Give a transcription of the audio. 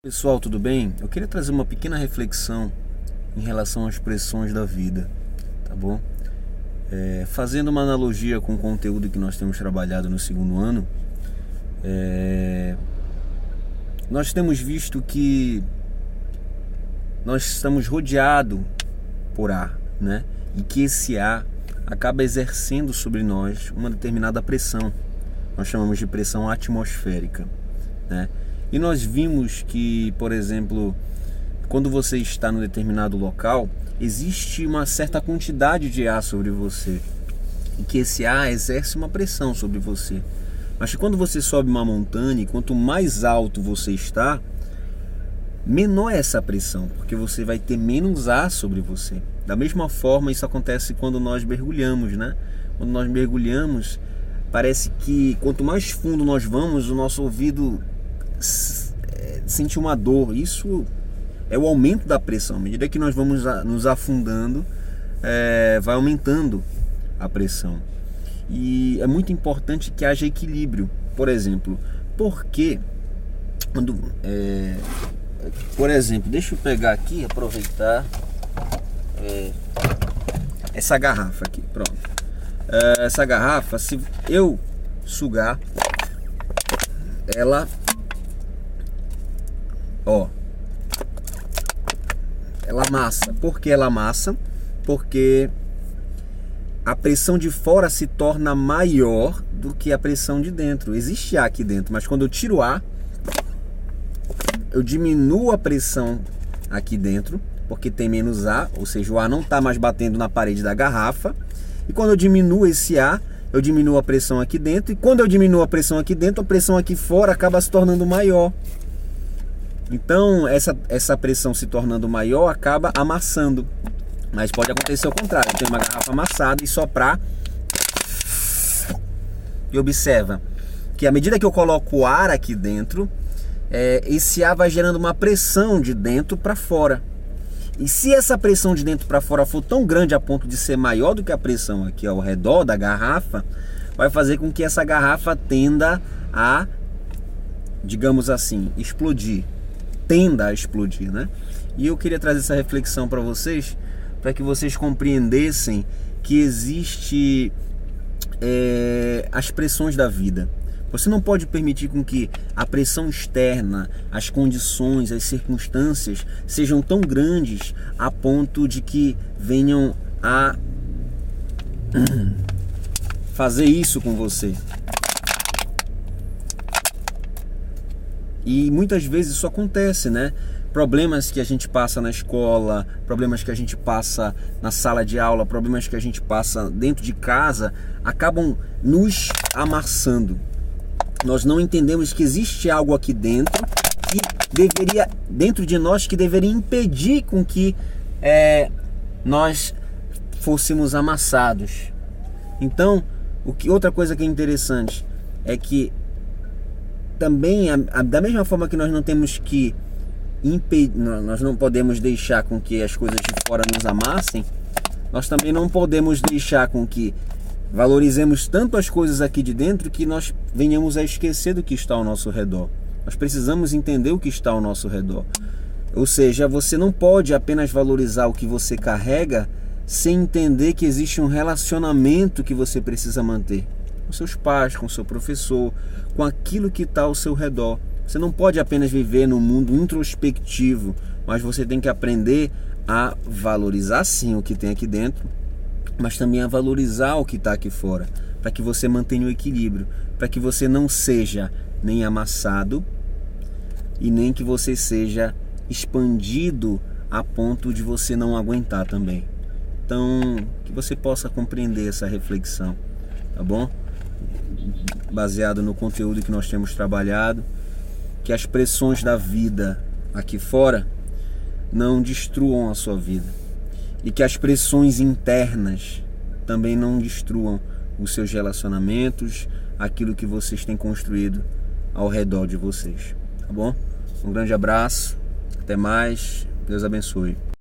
Pessoal, tudo bem? Eu queria trazer uma pequena reflexão em relação às pressões da vida, tá bom? Fazendo uma analogia com o conteúdo que nós temos trabalhado no segundo ano, nós temos visto que nós estamos rodeados por ar, né? E que esse ar acaba exercendo sobre nós uma determinada pressão. Nós chamamos de pressão atmosférica, né? E nós vimos que, por exemplo, quando você está num determinado local, existe uma certa quantidade de ar sobre você e que esse ar exerce uma pressão sobre você. Mas que quando você sobe uma montanha, quanto mais alto você está, menor é essa pressão, porque você vai ter menos ar sobre você. Da mesma forma, isso acontece quando nós mergulhamos, né? Quando nós mergulhamos, parece que quanto mais fundo nós vamos, o nosso ouvido sente uma dor. Isso é o aumento da pressão. À medida que nós vamos nos afundando, vai aumentando a pressão. E é muito importante que haja equilíbrio. Por exemplo, por exemplo, deixa eu pegar aqui, aproveitar essa garrafa aqui, pronto. Essa garrafa, se eu sugar ela, ela amassa. Por que ela amassa? Porque a pressão de fora se torna maior do que a pressão de dentro. Existe ar aqui dentro, mas quando eu tiro o ar, eu diminuo a pressão aqui dentro, porque tem menos ar, ou seja, o ar não está mais batendo na parede da garrafa. E quando eu diminuo esse ar, eu diminuo a pressão aqui dentro. E quando eu diminuo a pressão aqui dentro, a pressão aqui fora acaba se tornando maior. Então, essa pressão se tornando maior acaba amassando. Mas pode acontecer o contrário. Eu tenho uma garrafa amassada e soprar. E observa que à medida que eu coloco o ar aqui dentro, esse ar vai gerando uma pressão de dentro para fora. E se essa pressão de dentro para fora for tão grande a ponto de ser maior do que a pressão aqui ao redor da garrafa, vai fazer com que essa garrafa tenda a, digamos assim, explodir. Tenda a explodir, né? E eu queria trazer essa reflexão para vocês, para que vocês compreendessem que existe as pressões da vida. Você não pode permitir com que a pressão externa, as condições, as circunstâncias sejam tão grandes a ponto de que venham a fazer isso com você. E muitas vezes isso acontece, né? Problemas que a gente passa na escola, problemas que a gente passa na sala de aula, problemas que a gente passa dentro de casa, acabam nos amassando. Nós não entendemos que existe algo aqui dentro dentro de nós que deveria impedir com que nós fôssemos amassados. Então, outra coisa que é interessante é que também, da mesma forma que nós não temos que impedir, nós não podemos deixar com que as coisas de fora nos amassem, nós também não podemos deixar com que valorizemos tanto as coisas aqui de dentro que nós venhamos a esquecer do que está ao nosso redor. Nós precisamos entender o que está ao nosso redor. Ou seja, você não pode apenas valorizar o que você carrega sem entender que existe um relacionamento que você precisa manter com seus pais, com seu professor, com aquilo que está ao seu redor. Você não pode apenas viver num mundo introspectivo, mas você tem que aprender a valorizar sim o que tem aqui dentro, mas também a valorizar o que está aqui fora, para que você mantenha o equilíbrio, para que você não seja nem amassado e nem que você seja expandido a ponto de você não aguentar também. Então, que você possa compreender essa reflexão, tá bom? Baseado no conteúdo que nós temos trabalhado, que as pressões da vida aqui fora não destruam a sua vida. E que as pressões internas também não destruam os seus relacionamentos, aquilo que vocês têm construído ao redor de vocês, tá bom? Um grande abraço, até mais, Deus abençoe.